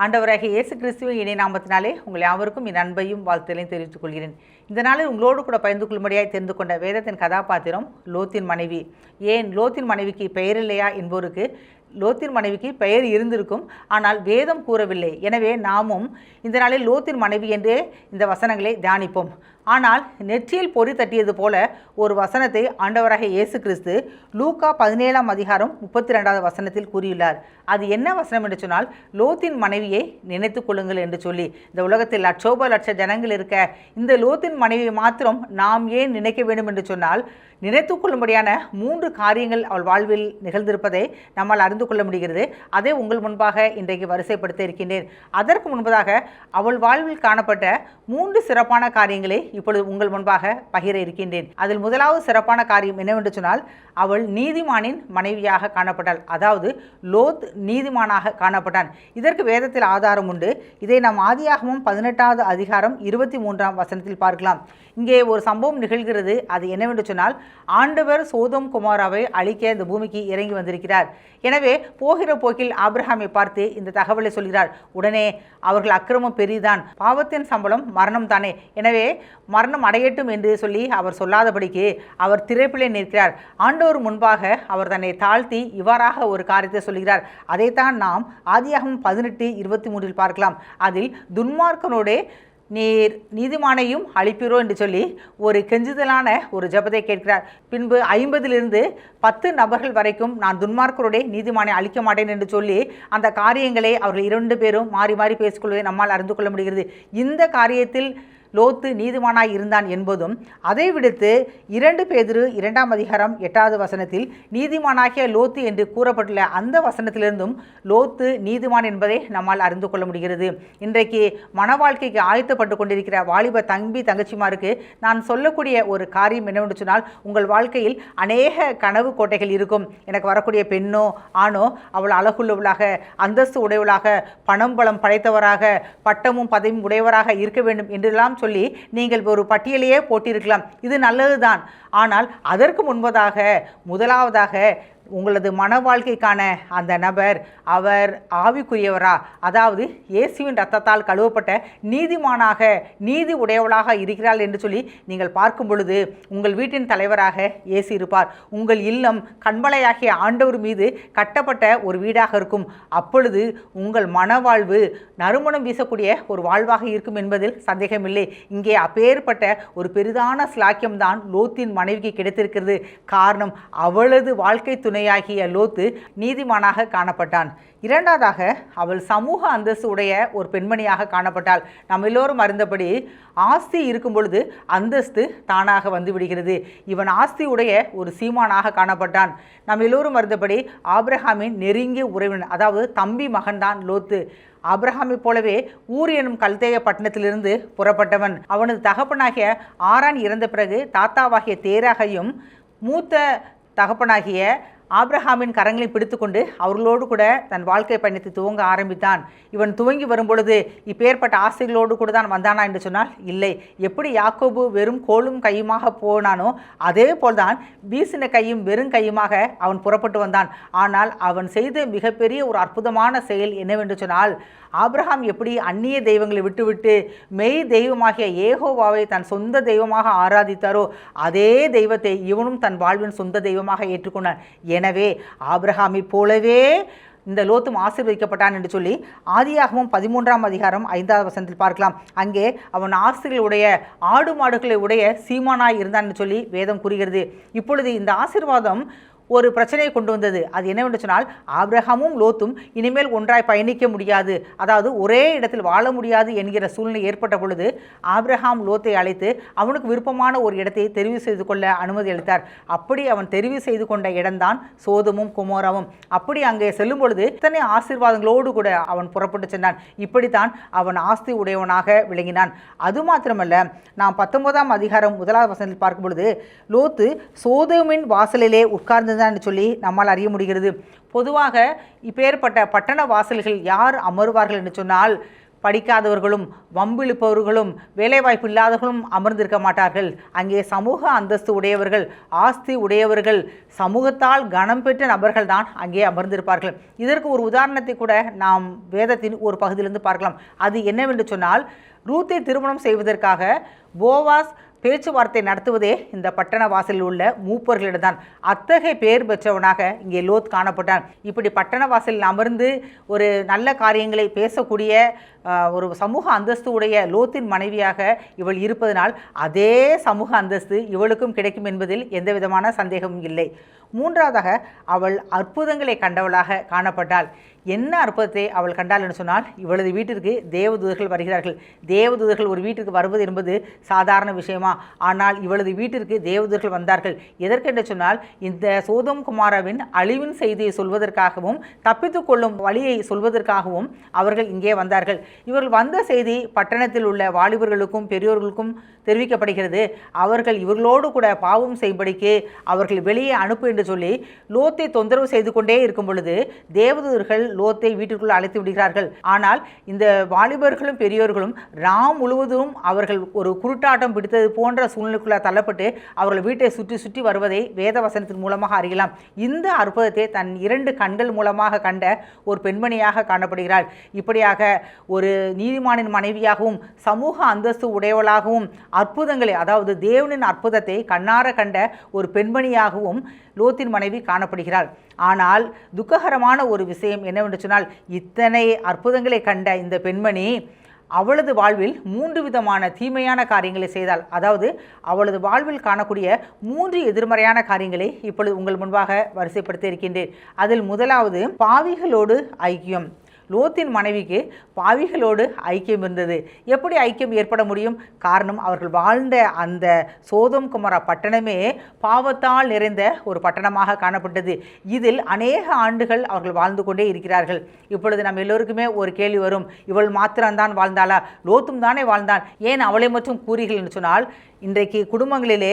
ஆண்டவராகிய இயேசு கிறிஸ்துவின் இணைய நாமத்தினாலே உங்கள் யாவருக்கும் என் அன்பையும் வாழ்த்துதலையும் தெரிவித்துக் கொள்கிறேன். இந்த நாளில் உங்களோடு கூட பகிர்ந்து கொள்ளும்படியாய் தெரிந்து கொண்ட வேதத்தின் கதாபாத்திரம் லோத்தின் மனைவி. ஏன் லோத்தின் மனைவிக்கு பெயர் இல்லையா என்போருக்கு லோத்தின் மனைவிக்கு பெயர் இருந்திருக்கும், ஆனால் வேதம் கூறவில்லை. எனவே நாமும் இந்த நாளில் லோத்தின் மனைவி என்றே இந்த வசனங்களை தியானிப்போம். ஆனால் நெற்றியில் பொறி தட்டியது போல ஒரு வசனத்தை ஆண்டவராகிய இயேசு கிறிஸ்து லூக்கா 17ஆம் அதிகாரம் 32வது வசனத்தில் கூறியுள்ளார். அது என்ன வசனம் என்று சொன்னால், லோத்தின் மனைவியை நினைத்து கொள்ளுங்கள் என்று சொல்லி. இந்த உலகத்தில் லட்ச ஜனங்கள் இருக்க இந்த லோத்தின் மனைவியை மாத்திரம் நாம் ஏன் நினைக்க வேண்டும் என்று சொன்னால், நினைத்து கொள்ளும்படியான 3 காரியங்கள் அவள் வாழ்வில் நிகழ்ந்திருப்பதை நம்மால் அறிந்து கொள்ள முடிகிறது. அதை உங்கள் முன்பாக இன்றைக்கு வரிசைப்படுத்த இருக்கின்றேன். அதற்கு முன்பதாக அவள் வாழ்வில் காணப்பட்ட 3 சிறப்பான காரியங்களை இப்பொழுது உங்கள் முன்பாக பகிர இருக்கின்றேன். அதில் முதலாவது சிறப்பான காரியம் என்னவென்று சொன்னால், அவள் நீதிமானின் மனைவியாக காணப்பட்டாள். அதாவது லோத் நீதிமானாக காணப்பட்டான். இதற்கு வேதத்தில் ஆதாரம் உண்டு. இதை நாம் ஆதியாகமம் 18வது அதிகாரம் 23ஆம் வசனத்தில் பார்க்கலாம். இங்கே ஒரு சம்பவம் நிகழ்கிறது. அது என்னவென்று சொன்னால், ஆண்டவர் சோதோம் குமாராவை அழிக்க இந்த பூமிக்கு இறங்கி வந்திருக்கிறார். எனவே போகிற போக்கில் ஆபிரகாமை பார்த்து இந்த தகவலை சொல்கிறார். உடனே அவர்கள் அக்கிரமம் பெரிதான், பாவத்தின் சம்பளம் மரணம் தானே, எனவே மரணம் அடையட்டும் என்று சொல்லி அவர் சொல்லாதபடிக்கு அவர் திரைப்பிலே நிற்கிறார். ஆண்டவர் முன்பாக அவர் தன்னை தாழ்த்தி இவ்வாறாக ஒரு காரியத்தை சொல்கிறார். அதைத்தான் நாம் ஆதியாகமம் 18:23 பார்க்கலாம். அதில் துன்மார்க்கனோடே நீர் நீதிமானையும் அழிப்பீரோ என்று சொல்லி ஒரு கெஞ்சுதலான ஒரு ஜெபத்தை கேட்கிறார். பின்பு 50லிருந்து 10 நபர்கள் வரைக்கும் நான் துன்மார்க்கருடைய நீதிமானை அழிக்க மாட்டேன் என்று சொல்லி அந்த காரியங்களை அவர்கள் 2 பேரும் மாறி மாறி பேசிக்கொள்வதை நம்மால் அறிந்து கொள்ள முடிகிறது. இந்த காரியத்தில் லோத்து நீதிமானாய் இருந்தான் என்பதும், அதை விடுத்து 2 பேதுரு 2ஆம் அதிகாரம் 8வது வசனத்தில் நீதிமானாகிய லோத்து என்று கூறப்பட்டுள்ள அந்த வசனத்திலிருந்தும் லோத்து நீதிமான் என்பதை நம்மால் அறிந்து கொள்ள முடிகிறது. இன்றைக்கு மன வாழ்க்கைக்கு ஆயத்தப்பட்டு கொண்டிருக்கிற வாலிப தம்பி தங்கச்சிமாருக்கு நான் சொல்லக்கூடிய ஒரு காரியம் என்னவென்று சொன்னால், உங்கள் வாழ்க்கையில் அநேக கனவு கோட்டைகள் இருக்கும். எனக்கு வரக்கூடிய பெண்ணோ ஆணோ அவள் அழகுள்ளவளாக, அந்தஸ்து உடையவளாக, பணம் பலம் படைத்தவராக, பட்டமும் பதவியும் உடையவராக இருக்க வேண்டும் என்றெல்லாம் சொல்லி நீங்கள் ஒரு பட்டியலையே போட்டிருக்கலாம். இது நல்லதுதான். ஆனால் அதற்கு முன்பதாக முதலாவதாக உங்களது மன வாழ்க்கைக்கான அந்த நபர் அவர் ஆவிக்குரியவரா, அதாவது இயேசுவின் இரத்தத்தால் கழுவப்பட்ட நீதிமானாக, நீதி உடையவளாக இருக்கிறாள் என்று சொல்லி நீங்கள் பார்க்கும் பொழுது உங்கள் வீட்டின் தலைவராக இயேசு இருப்பார். உங்கள் இல்லம் கண்மலையாகிய ஆண்டவர் மீது கட்டப்பட்ட ஒரு வீடாக இருக்கும். அப்பொழுது உங்கள் மனவாழ்வு நறுமணம் வீசக்கூடிய ஒரு வாழ்வாக இருக்கும் என்பதில் சந்தேகமில்லை. இங்கே அப்பேற்பட்ட ஒரு பெரிதான ஸ்லாக்கியம்தான் லோத்தின் மனைவிக்கு கிடைத்திருக்கிறது. காரணம், அவளது வாழ்க்கை துணையாகிய லோத்து நீதிமானாக காணப்பட்டான். இரண்டாவதாக அவள் சமூக அந்தஸ்து உடைய ஒரு பெண்மணியாக காணப்பட்டாள். நாம் எல்லோரும் அறிந்தபடி ஆஸ்தி இருக்கும் பொழுது அந்தஸ்து தானாக வந்து விடுகிறது. இவன் ஆஸ்தி உடைய ஒரு சீமானாக காணப்பட்டான். நாம் எல்லோரும் அறிந்தபடி ஆபிரகாமின் நெருங்கிய உறவினர், அதாவது தம்பி மகன்தான் லோத்து. ஆபிரகாமை போலவே ஊர் எனும் கல்தேய பட்டணத்திலிருந்து புறப்பட்டவன். அவனது தகப்பனாகிய ஆரான் இறந்த பிறகு தாத்தாவாகிய தேராகையும் மூத்த தகப்பனாகிய ஆபிரகாமின் கரங்களை பிடித்துக்கொண்டு அவர்களோடு கூட தன் வாழ்க்கை பயணத்தை துவங்க ஆரம்பித்தான். இவன் துவங்கி வரும்பொழுது இப்பேற்பட்ட ஆசைகளோடு கூட தான் வந்தானா என்று சொன்னால் இல்லை. எப்படி யாக்கோபு வெறும் கோலும் கையுமாக போனானோ அதே போல்தான் வீசின கையும் வெறும் கையுமாக அவன் புறப்பட்டு வந்தான். ஆனால் அவன் செய்த மிகப்பெரிய ஒரு அற்புதமான செயல் என்னவென்று சொன்னால், ஆபிரகாம் எப்படி அந்நிய தெய்வங்களை விட்டுவிட்டு மெய் தெய்வமாகிய ஏகோவாவை தன் சொந்த தெய்வமாக ஆராதித்தாரோ அதே தெய்வத்தை இவனும் தன் வாழ்வின் சொந்த தெய்வமாக ஏற்றுக்கொண்டான். எனவே ஆபிரகாமை போலவே இந்த லோத்தும் ஆசீர்வதிக்கப்பட்டான் என்று சொல்லி ஆதியாகமம் 13ஆம் அதிகாரம் 5வது வசனத்தில் பார்க்கலாம். அங்கே அவன் ஆஸ்திகளுடைய ஆடு மாடுகளை உடைய சீமானாய் இருந்தான் என்று சொல்லி வேதம் கூறுகிறது. இப்பொழுது இந்த ஆசீர்வாதம் ஒரு பிரச்சனையை கொண்டு வந்தது. அது என்னவென்று சொன்னால், ஆபிரகாமும் லோத்தும் இனிமேல் ஒன்றாய் பயணிக்க முடியாது, அதாவது ஒரே இடத்தில் வாழ முடியாது என்கிற சூழ்நிலை ஏற்பட்ட பொழுது ஆபிரகாம் லோத்தை அழைத்து அவனுக்கு விருப்பமான ஒரு இடத்தை தெரிவு செய்து கொள்ள அனுமதி அளித்தார். அப்படி அவன் தெரிவு செய்து கொண்ட இடம்தான் சோதமும் குமோராவும். அப்படி அங்கே செல்லும் பொழுது இத்தனை ஆசீர்வாதங்களோடு கூட அவன் புறப்பட்டு சென்றான். இப்படித்தான் அவன் ஆஸ்தி உடையவனாக விளங்கினான். அது மாத்திரமல்ல, நாம் 19ஆம் அதிகாரம் 1வது வசனத்தில் பார்க்கும் பொழுது லோத்து சோதோமின் வாசலிலே உட்கார்ந்து சொல்லி நம்மால் அறிய முடிகிறது. பொதுவாக இப்பேற்பட்ட பட்டண வாசல்கள் யார் அமருவார்கள் என்று சொன்னால், படிக்காதவர்களும் வம்பிழுப்பவர்களும் வேலைவாய்ப்பு இல்லாதவர்களும் அமர்ந்திருக்க மாட்டார்கள். அங்கே சமூக அந்தஸ்து உடையவர்கள், ஆஸ்தி உடையவர்கள், சமூகத்தால் கனம் பெற்ற நபர்கள் தான் அங்கே அமர்ந்திருப்பார்கள். இதற்கு ஒரு உதாரணத்தை கூட நாம் வேதத்தின் ஒரு பகுதியிலிருந்து பார்க்கலாம். அது என்னவென்று சொன்னால், ரூத்தை திருமணம் செய்வதற்காக போவாஸ் பேச்சுவார்த்தை நடத்துவதே இந்த பட்டண வாசலில் உள்ள மூப்பர்களிடம்தான். அத்தகைய பேர் பெற்றவனாக இங்கே லோத் காணப்பட்டான். இப்படி பட்டண வாசலில் அமர்ந்து ஒரு நல்ல காரியங்களை பேசக்கூடிய ஒரு சமூக அந்தஸ்து உடைய லோத்தின் மனைவியாக இவள் இருப்பதனால் அதே சமூக அந்தஸ்து இவளுக்கும் கிடைக்கும் என்பதில் எந்த விதமான சந்தேகமும் இல்லை. மூன்றாவதாக, அவள் அற்புதங்களை கண்டவளாக காணப்பட்டாள். என்ன அற்புதத்தை அவள் கண்டாள் என்று சொன்னால், இவளது வீட்டிற்கு தேவதூதர்கள் வருகிறார்கள். தேவதூதர்கள் ஒரு வீட்டிற்கு வருவது என்பது சாதாரண விஷயமா? ஆனால் இவளது வீட்டிற்கு தேவதூதர்கள் வந்தார்கள். எதற்கென்று சொன்னால், இந்த சோதோம் குமாராவின் அழிவின் செய்தியை சொல்வதற்காகவும் தப்பித்து கொள்ளும் வழியை சொல்வதற்காகவும் அவர்கள் இங்கே வந்தார்கள். இவர்கள் வந்த செய்தி பட்டணத்தில் உள்ள வாலிபர்களுக்கும் பெரியோர்களுக்கும் தெரிவிக்கப்படுகிறது. அவர்கள் இவர்களோடு கூட பாவம் செய்யும்படிக்கு அவர்கள் வெளியே அனுப்பு என்று சொல்லி லோத்தை தொந்தரவு செய்து கொண்டே இருக்கும் பொழுது தேவதூதர்கள் லோத்தை வீட்டிற்குள் அழைத்து விடுகிறார்கள். ஆனால் இந்த வாலிபர்களும் பெரியோர்களும் ராம் முழுவதும் அவர்கள் ஒரு குருட்டாட்டம் பிடித்தது போன்ற சூழ்நிலைக்குள்ள தள்ளப்பட்டு அவர்கள் வீட்டை சுற்றி சுற்றி வருவதை வேத வசனத்தின் மூலமாக அறியலாம். இந்த அற்புதத்தை தன் 2 கண்கள் மூலமாக கண்ட ஒரு பெண்மணியாக காணப்படுகிறாள். இப்படியாக ஒரு நீதிமானின் மனைவியாகவும் சமூக அந்தஸ்து உடையவளாகவும் அற்புதங்களை, அதாவது தேவனின் அற்புதத்தை கண்ணார கண்ட ஒரு பெண்மணியாகவும் லோத்தின் மனைவி காணப்படுகிறாள். ஆனால் துக்ககரமான ஒரு விஷயம் என்னவென்று சொன்னால், இத்தனை அற்புதங்களை கண்ட இந்த பெண்மணி அவளது வாழ்வில் 3 விதமான தீமையான காரியங்களை செய்தாள். அதாவது அவளது வாழ்வில் காணக்கூடிய 3 எதிர்மறையான காரியங்களை இப்பொழுது உங்கள் முன்பாக வரிசைப்படுத்தி இருக்கின்றேன். அதில் முதலாவது, பாவிகளோடு ஐக்கியம். லோத்தின் மனைவிக்கு பாவிகளோடு ஐக்கியம் இருந்தது. எப்படி ஐக்கியம் ஏற்பட முடியும்? காரணம், அவர்கள் வாழ்ந்த அந்த சோதோம் குமாரா பட்டணமே பாவத்தால் நிறைந்த ஒரு பட்டணமாக காணப்பட்டது. இதில் அநேக ஆண்டுகள் அவர்கள் வாழ்ந்து கொண்டே இருக்கிறார்கள். இப்பொழுது நம்ம எல்லோருக்குமே ஒரு கேள்வி வரும், இவள் மாத்திரம்தான் வாழ்ந்தாளா? லோத்தும் தானே வாழ்ந்தான், ஏன் அவளை மட்டும் கூறுகள் என்று சொன்னால், இன்றைக்கு குடும்பங்களிலே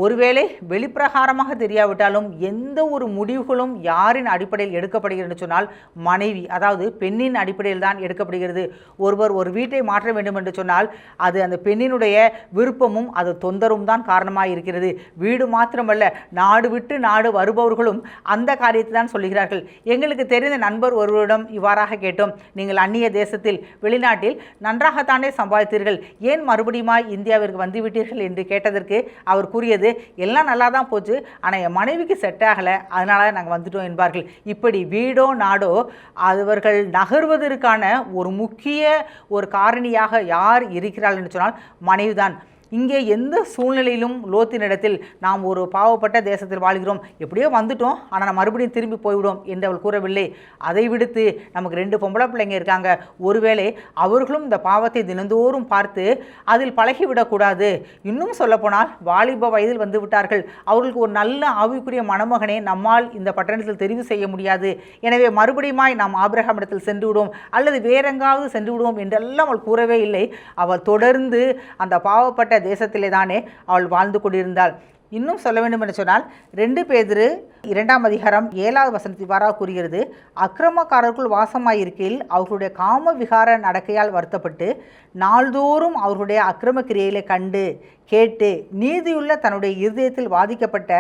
ஒருவேளை வெளிப்பிரகாரமாக தெரியாவிட்டாலும் எந்த ஒரு முடிவுகளும் யாரின் அடிப்படையில் எடுக்கப்படுகிறது என்று சொன்னால் மனைவி, அதாவது பெண்ணின் அடிப்படையில் தான் எடுக்கப்படுகிறது. ஒருவர் ஒரு வீட்டை மாற்ற வேண்டும் என்று சொன்னால் அது அந்த பெண்ணினுடைய விருப்பமும் அது தொந்தரவும் தான் காரணமாக இருக்கிறது. வீடு மாத்திரமல்ல, நாடு விட்டு நாடு வருபவர்களும் அந்த காரியத்தை தான் சொல்லுகிறார்கள். எங்களுக்கு தெரிந்த நண்பர் ஒருவரிடம் இவ்வாறாக கேட்டோம், நீங்கள் அந்நிய தேசத்தில் வெளிநாட்டில் நன்றாகத்தானே சம்பாதித்தீர்கள், ஏன் மறுபடியும் இந்தியாவிற்கு வந்துவிட்டீர்கள் என்று கேட்டதற்கு அவர் கூறியது, எல்லாம் நல்லா தான் போச்சு, ஆனால் என் மனைவிக்கு செட் ஆகலை, அதனால நாங்கள் வந்துட்டோம் என்பார்கள். இப்படி வீடோ நாடோ அவர்கள் நகர்வதற்கான ஒரு முக்கிய ஒரு காரணியாக யார் இருக்கிறாள் என்று சொன்னால் மனைவிதான். இங்கே எந்த சூழ்நிலையிலும் லோத்தினிடத்தில் நாம் ஒரு பாவப்பட்ட தேசத்தில் வாழ்கிறோம், எப்படியோ வந்துட்டோம், ஆனால் நான் மறுபடியும் திரும்பி போய்விடும் என்று அவள் கூறவில்லை. அதை விடுத்து நமக்கு 2 பொம்பளை பிள்ளைங்க இருக்காங்க, ஒருவேளை அவர்களும் இந்த பாவத்தை தினந்தோறும் பார்த்து அதில் பழகிவிடக்கூடாது. இன்னும் சொல்லப்போனால் வாலிப வயதில் வந்து விட்டார்கள், அவர்களுக்கு ஒரு நல்ல ஆவிக்குரிய மணமகனை நம்மால் இந்த பட்டணத்தில் தெரிவு செய்ய முடியாது, எனவே மறுபடியுமாய் நாம் ஆபிரகாமிடத்தில் சென்று விடுவோம் அல்லது வேறெங்காவது சென்று விடுவோம் என்றெல்லாம் அவள் கூறவே இல்லை. அவள் தொடர்ந்து அந்த பாவப்பட்ட தேசத்திலே தானே அவள் வாழ்ந்து கொண்டிருந்தாள். இன்னும் சொல்ல வேண்டும் என்று சொன்னால் 2 பேதுரு 2ஆம் அதிகாரம் 7வது வசனத்தில் இவ்வாறாக கூறுகிறது, அக்கிரமக்காரர்கள் வாசமாயிருக்கையில் அவர்களுடைய காம விகார நடக்கையால் வருத்தப்பட்டு நாள்தோறும் அவர்களுடைய அக்கிரம கிரியைகளை கண்டு கேட்டு நீதியுள்ள தன்னுடைய இருதயத்தில் வாதிக்கப்பட்ட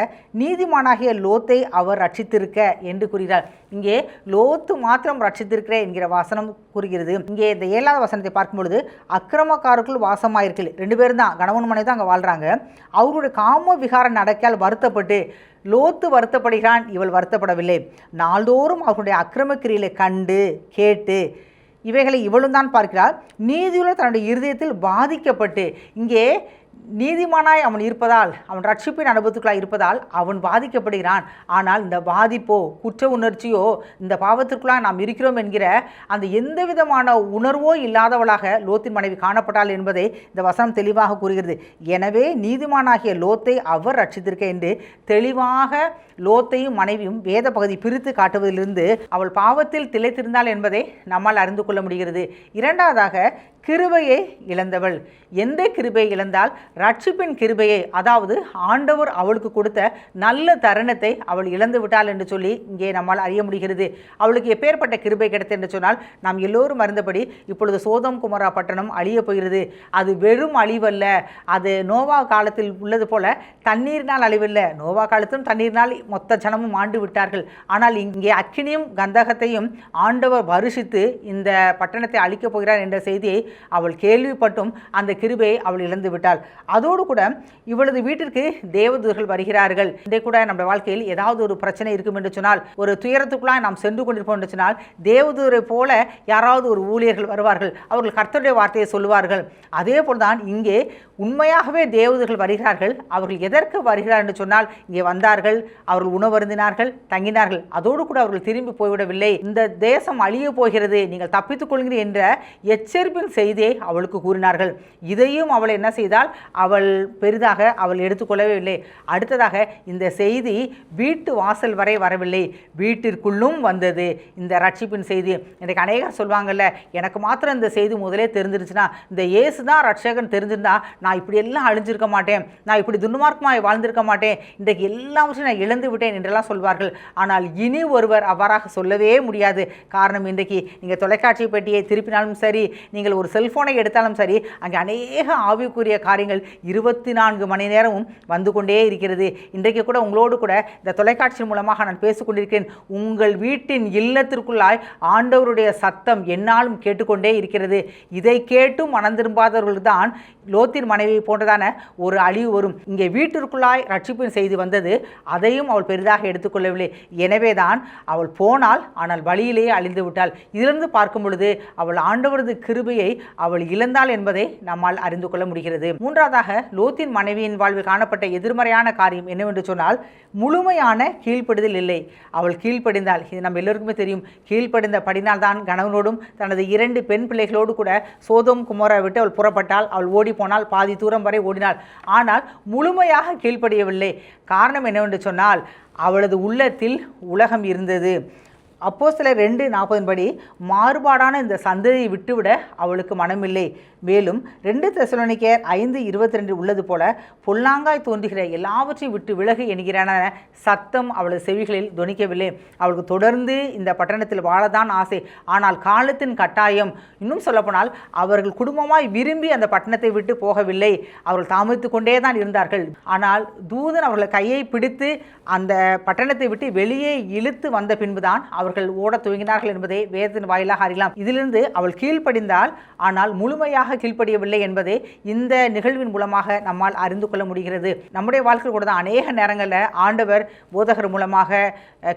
நீதிமானாகிய லோத்தை அவர் ரட்சித்திருக்க என்று கூறுகிறார். இங்கே லோத்து மாத்திரம் ரட்சித்திருக்கிற என்கிற வசனம் கூறுகிறது. இங்கே இந்த 7வது வசனத்தை பார்க்கும் பொழுது அக்கிரமக்காரர்கள் வாசமாயிருக்கல் 2 பேரும் தான், கணவன் மனைவி தான் அங்கே வாழ்கிறாங்க. அவர்களுடைய காம விகார நடக்கையால் வருத்தப்பட்டு, லோத்து வருத்தப்படுகிறான், இவள் வருத்தப்படவில்லை. நாள்தோறும் அவர்களுடைய அக்கிரம கிரியைகளை கண்டு கேட்டு இவைகளை இவளும் தான் பார்க்கிறாள். நீதியுள்ள தன்னுடைய இருதயத்தில் பாதிக்கப்பட்டு, இங்கே நீதிமானாய் அவன் இருப்பதால், அவன் ரட்சிப்பின் அனுபவத்துக்குள்ளாக இருப்பதால் அவன் பாதிக்கப்படுகிறான். ஆனால் இந்த பாதிப்போ குற்ற உணர்ச்சியோ இந்த பாவத்திற்குள்ளாக நாம் இருக்கிறோம் என்கிற அந்த எந்த விதமான உணர்வோ இல்லாதவளாக லோத்தின் மனைவி காணப்பட்டாள் என்பதை இந்த வசனம் தெளிவாக கூறுகிறது. எனவே நீதிமானாகிய லோத்தை அவர் ரட்சித்திருக்க என்று தெளிவாக லோத்தையும் மனைவியும் வேத பகுதி பிரித்து காட்டுவதிலிருந்து அவள் பாவத்தில் திளைத்திருந்தாள் என்பதை நம்மால் அறிந்து கொள்ள முடிகிறது. இரண்டாவதாக, கிருபையை இழந்தவள். எந்த கிருபையை இழந்தால்? ரட்சிப்பின் கிருபையை, அதாவது ஆண்டவர் அவளுக்கு கொடுத்த நல்ல தருணத்தை அவள் இழந்து விட்டாள் என்று சொல்லி இங்கே நம்மால் அறிய முடிகிறது. அவளுக்கு எப்பேற்பட்ட கிருபை கிடைத்தது என்று சொன்னால், நாம் எல்லோரும் அறிந்தபடி இப்பொழுது சோதம் குமரா பட்டணம் அழிய போகிறது. அது வெறும் அழிவல்ல, அது நோவா காலத்தில் உள்ளது போல தண்ணீரினால் அழிவல்ல. நோவா காலத்திலும் தண்ணீரினால் மொத்த ஜனமும் ஆண்டு விட்டார்கள். ஆனால் இங்கே அக்கினியும் கந்தகத்தையும் ஆண்டவர் வருஷித்து இந்த பட்டணத்தை அழிக்கப் போகிறார் என்ற செய்தியை அவள் கேள்விப்பட்டும் அந்த கிருபையை அவள் இழந்து விட்டாள். அதோடு கூட இவளது வீட்டிற்கு தேவதூதர்கள் வருகிறார்கள். இன்றைக்கு கூட நம்முடைய வாழ்க்கையில் ஏதாவது ஒரு பிரச்சனை இருக்கும் என்று சொன்னால், ஒரு துயரத்துக்குள்ளாய் நாம் சென்று கொண்டிருப்போம் என்று சொன்னால், தேவதூதரை போல யாராவது ஒரு ஊழியர்கள் வருவார்கள். அவர்கள் கர்த்தருடைய வார்த்தையை சொல்லுவார்கள். அதே போல்தான் இங்கே உண்மையாகவே தேவதூதர்கள் வருகிறார்கள். அவர்கள் எதற்கு வருகிறார் என்று சொன்னால், இங்கே வந்தார்கள், அவர்கள் உணவருந்தினார்கள், தங்கினார்கள். அதோடு கூட அவர்கள் திரும்பி போய்விடவில்லை. இந்த தேசம் அழிய போகிறது, நீங்கள் தப்பித்துக் கொள்கிறீர்கள் என்ற எச்சரிப்பின் செய்தியை அவளுக்கு கூறினார்கள். இதையும் அவள் என்ன செய்தால், அவள் பெரிதாக அவள் எடுத்துக்கொள்ளவே இல்லை. அடுத்ததாக இந்த செய்தி வீட்டு வாசல் வரை வரவில்லை, வீட்டிற்குள்ளும் வந்தது இந்த ரட்சிப்பின் செய்தி. இன்றைக்கு அநேகர் சொல்லுவாங்கல்ல, எனக்கு மாத்திரம் இந்த செய்தி முதலே தெரிஞ்சிருச்சுன்னா, இந்த இயேசு தான் ரட்சகன் தெரிஞ்சிருந்தா நான் இப்படியெல்லாம் அழிஞ்சிருக்க மாட்டேன், நான் இப்படி துன்மார்க்கமாக வாழ்ந்திருக்க மாட்டேன், இன்றைக்கு எல்லாவற்றையும் நான் இழந்து விட்டேன் என்றெல்லாம் சொல்வார்கள். ஆனால் இனி ஒருவர் அவ்வாறாக சொல்லவே முடியாது. காரணம், இன்றைக்கு நீங்கள் தொலைக்காட்சி பெட்டியை திருப்பினாலும் சரி, நீங்கள் ஒரு செல்ஃபோனை எடுத்தாலும் சரி, அங்கே அநேக ஆவிக்குரிய காரியங்கள் 24 மணி நேரமும் வந்து கொண்டே இருக்கிறது. இன்றைக்கு கூட உங்களோடு கூட இந்த தொலைக்காட்சி மூலமாக நான் பேசிக்கொண்டிருக்கிறேன். உங்கள் வீட்டின் இல்லத்திற்குள்ளாய் ஆண்டவருடைய சத்தம் என்னாலும் கேட்டுக்கொண்டே இருக்கிறது. இதை கேட்டும் மனம் திரும்பாதவர்கள் தான் லோத்தின் மனைவி போன்றதான ஒரு அழிவு வரும். இங்கே வீட்டிற்குள்ளாய் ரட்சிப்பின் செய்தி வந்தது, அதையும் அவள் பெரிதாக எடுத்துக்கொள்ளவில்லை. எனவே தான் அவள் போனாள், ஆனால் வழியிலேயே அழிந்து விட்டாள். இதிலிருந்து பார்க்கும் பொழுது அவள் ஆண்டவரது கிருபையை அவள் இழந்தாள் என்பதை நம்மால் அறிந்து கொள்ள முடிகிறது. மூன்றாவதாக, லோத்தின் மனைவியின் வாழ்வில் காணப்பட்ட எதிர்மறையான காரியம் என்னவென்று சொன்னால், முழுமையான கீழ்ப்படிதல் இல்லை. அவள் கீழ்ப்படிந்தாள். இது நம்ம எல்லோருக்குமே தெரியும். கீழ்ப்படிந்த படினால் தான் கணவனோடும் தனது 2 பெண் பிள்ளைகளோடு கூட சோதோம் குமோரா விட்டு அவள் புறப்பட்டாள். அவள் ஓடி போனால், பாதி தூரம் வரை ஓடினாள். ஆனால் முழுமையாக கீழ்ப்படியவில்லை. காரணம் என்னவென்று சொன்னால், அவளது உள்ளத்தில் உலகம் இருந்தது. அப்போஸ்தலர் 2:40 படி மாறுபாடான இந்த சந்ததியை விட்டுவிட அவளுக்கு மனமில்லை. மேலும் 2 தெசலோனிக்கேயர் 5:22 உள்ளது போல, பொல்லாங்காய் தோன்றுகிற எல்லாவற்றையும் விட்டு விலகு என்கிறான சத்தம் அவளது செவிகளில் தொனிக்கவில்லை. அவளுக்கு தொடர்ந்து இந்த பட்டணத்தில் வாழதான் ஆசை. ஆனால் காலத்தின் கட்டாயம், இன்னும் சொல்லப்போனால் அவர்கள் குடும்பமாய் விரும்பி அந்த பட்டணத்தை விட்டு போகவில்லை. அவர்கள் தாமதித்து கொண்டே தான் இருந்தார்கள். ஆனால் தூதன் அவர்கள் கையை பிடித்து அந்த பட்டணத்தை விட்டு வெளியே இழுத்து வந்த பின்புதான் அவர்கள் ஓட துவங்கினார்கள் என்பதை வேதத்தின் வாயிலாக அறியலாம். இதிலிருந்து அவள் கீழ்ப்படிந்தால், ஆனால் முழுமையாக கீழ்ப்படியவில்லை என்பதை இந்த நிகழ்வின் மூலமாக நம்மால் அறிந்து கொள்ள முடிகிறது. நம்முடைய வாழ்க்கையில் கூட தான் அநேக நேரங்களில் ஆண்டவர் போதகர் மூலமாக,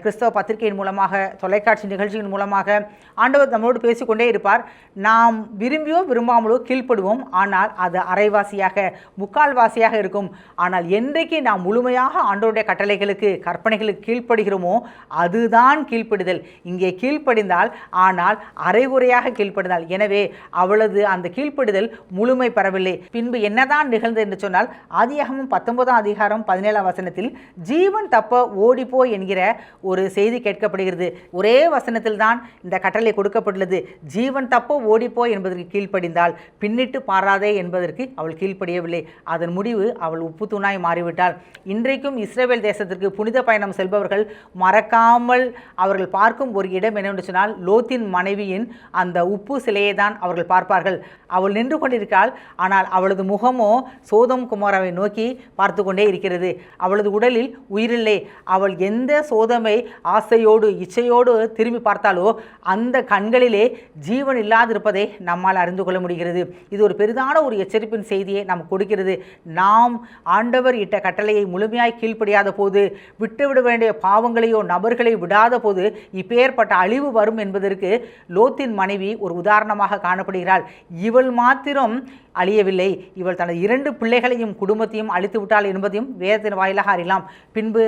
கிறிஸ்தவ பத்திரிகையின் மூலமாக, தொலைக்காட்சி நிகழ்ச்சியின் மூலமாக ஆண்டவர் நம்மளோடு பேசிக்கொண்டே இருப்பார். நாம் விரும்பியோ விரும்பாமலோ கீழ்ப்படுவோம். ஆனால் அது அரைவாசியாக, முக்கால்வாசியாக இருக்கும். ஆனால் என்றைக்கு நாம் முழுமையாக ஆண்டவருடைய கட்டளைகளுக்கு, கற்பனைகளுக்கு கீழ்ப்படுகிறோமோ அதுதான் கீழ்ப்படிதல். இங்கே கீழ்ப்படிந்தால், ஆனால் அரைகுறையாக கீழ்ப்படிந்தால். எனவே அவளது அந்த கீழ்ப்படிதல் முழுமை பெறவில்லை. பின்பு என்னதான் நிகழ்ந்தது என்று சொன்னால், ஆதியாகமம் 19ஆம் அதிகாரம் 17ஆம் வசனத்தில் ஜீவன் தப்ப ஓடிப்போ என்கிற ஒரு செய்தி கேட்கப்படுகிறது. ஒரே வசனத்தில் தான் இந்த கட்டளை கொடுக்கப்பட்டுள்ளது. ஜீவன் தப்ப ஓடிப்போ என்பதற்கு கீழ்ப்படிந்தால், பின்னிட்டு பாராதே என்பதற்கு அவள் கீழ்ப்படியவில்லை. அதன் முடிவு அவள் உப்பு தூணாய் மாறிவிட்டாள். இன்றைக்கும் இஸ்ரவேல் தேசத்திற்கு புனித பயணம் செல்பவர்கள் மறக்காமல் அவர்கள் பார்க்கும் ஒரு இடம் என்னவென்று சொன்னால், லோத்தின் மனைவியின் அந்த உப்பு சிலையை தான் அவர்கள் பார்ப்பார்கள். அவள் நின்று கொண்டிருக்காள். ஆனால் அவளது முகமோ சோதம் குமாராவை நோக்கி பார்த்து கொண்டே இருக்கிறது. அவளது உடலில் உயிரில்லை. அவள் எந்த சோதமை ஆசையோடு இச்சையோடு திரும்பி பார்த்தாலோ அந்த கண்களிலே ஜீவன் இல்லாதிருப்பதை நம்மால் அறிந்து கொள்ள முடிகிறது. இது ஒரு பெரிதான ஒரு எச்சரிப்பின் செய்தியை நாம் கொடுக்கிறது. நாம் ஆண்டவர் இட்ட கட்டளையை முழுமையாய் கீழ்ப்படியாத போது, விட்டுவிட வேண்டிய பாவங்களையோ நபர்களை விடாத போது இப்பேற்பட்ட அழிவு வரும் என்பதற்கு லோத்தின் மனைவி ஒரு உதாரணமாக காணப்படுகிறாள். இவள் மாத்திரம் அழியவில்லை. இவள் தனது 2 பிள்ளைகளையும் குடும்பத்தையும் அழித்து விட்டாள் என்பதையும் வேதத்தின் வாயிலாக அறியலாம். பின்பு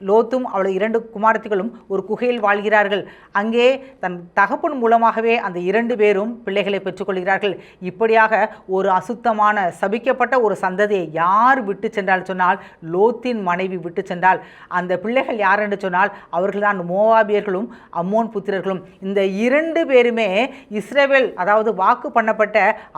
லோத்தும் அவளது 2 குமாரத்திகளும் ஒரு குகையில் வாழ்கிறார்கள். அங்கே தன் தகப்பன் மூலமாகவே அந்த 2 பேரும் பிள்ளைகளை பெற்றுக்கொள்கிறார்கள். இப்படியாக ஒரு அசுத்தமான சபிக்கப்பட்ட ஒரு சந்ததியை யார் விட்டு சென்றால் சொன்னால், லோத்தின் மனைவி விட்டு சென்றால். அந்த பிள்ளைகள் யார் என்று சொன்னால், அவர்கள்தான் மோவாபியர்களும் அம்மோன் புத்திரர்களும். இந்த 2 பேருமே இஸ்ரவேல், அதாவது வாக்கு பண்ணப்பட்ட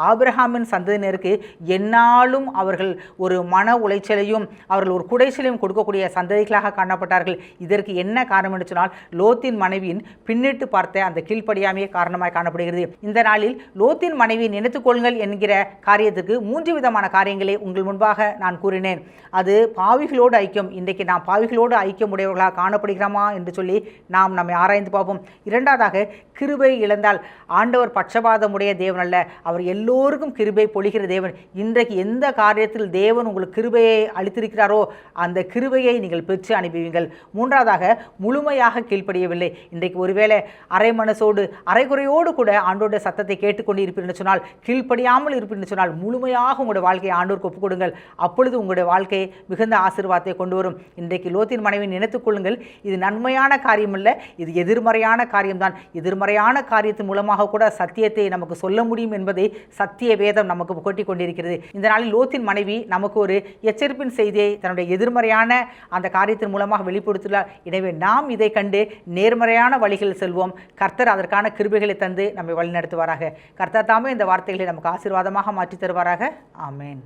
ஆபிரகாமின் சந்ததியினருக்கு எந்நாளும் அவர்கள் ஒரு மன உளைச்சலையும் அவர்கள் ஒரு குடைச்சலையும் கொடுக்கக்கூடிய சந்ததிகளாக காணப்பட்டார்கள். இதற்கு என்ன காரணம் என்று சொன்னால், லோத்தின் மனைவியின் பின்னிட்டு பார்த்த அந்த கீழ்ப்படியாமையே காரணமாக காணப்படுகிறது. இந்த நாளில் லோத்தின் மனைவி நினைத்துக்கொள்ளுங்கள் என்கிற காரியத்துக்கு 3 விதமான காரியங்களை உங்கள் முன்பாக நான் கூறினேன். அது பாவிகளோடு ஐக்கியம். இன்றைக்கு நாம் பாவிகளோடு ஐக்கியம் உடையவர்களாக காணப்படுகிறோமா என்று சொல்லி நாம் நம்மை ஆராய்ந்து பார்ப்போம். இரண்டாவதாக, கிருபை இழந்தால் ஆண்டவர் பட்சபாதமுடைய தேவன் அல்ல, அவர் எல்லோருக்கும் கிருபை பொழிகிற தேவன். இன்றைக்கு எந்த காரியத்தில் தேவன் உங்களுக்கு கிருபையை அளித்திருக்கிறாரோ அந்த கிருபையை நீங்கள் பெற்று அனுப்புவீங்கள். மூன்றாவதாக, முழுமையாக கீழ்ப்படியவில்லை. இன்றைக்கு ஒருவேளை அரை மனசோடு அரைகுறையோடு கூட ஆண்டோட சத்தத்தை கேட்டுக்கொண்டு இருப்பீர்கள் சொன்னால், கீழ்ப்படியாமல் இருப்பீர்கள் சொன்னால், முழுமையாக உங்களுடைய வாழ்க்கையை ஆண்டோருக்கு ஒப்புக் கொடுங்கள். அப்பொழுது உங்களுடைய வாழ்க்கை மிகுந்த ஆசீர்வாதத்தை கொண்டு வரும். இன்றைக்கு லோத்தின் மனைவி நினைத்துக் கொள்ளுங்கள், இது நன்மையான காரியம் அல்ல, இது எதிர்மறையான காரியம்தான். எதிர்மறையான காரியத்தின் மூலமாக கூட சத்தியத்தை நமக்கு சொல்ல முடியும் என்பதை சத்திய வேதம் நமக்கு கொட்டி கொண்டிருக்கிறது. இந்த நாளில் லோத்தின் மனைவி நமக்கு ஒரு எச்சரிப்பின் செய்தியை தன்னுடைய எதிர்மறையான அந்த காரியத்தின் மூலமாக வெளிப்படுத்தினார். எனவே நாம் இதை கண்டு நேர்மறையான வழிகளில் செல்வோம். கர்த்தர் அதற்கான கிருபைகளை தந்து நம்மை வழிநடத்துவாராக. கர்த்தர் தாமே இந்த வார்த்தைகளை நமக்கு ஆசீர்வாதமாக மாற்றி தருவாராக. ஆமேன்.